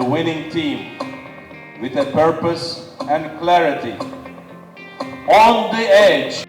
a winning team with a purpose and clarity. On the edge.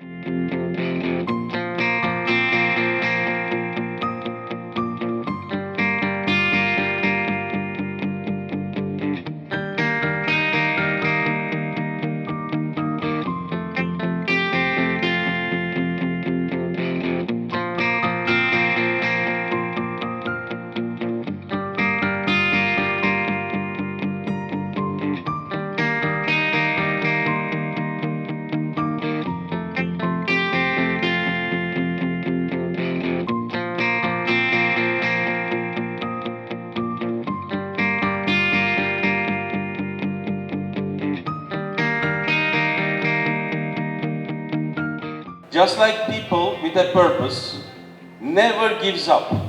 Just like people with a purpose never gives up.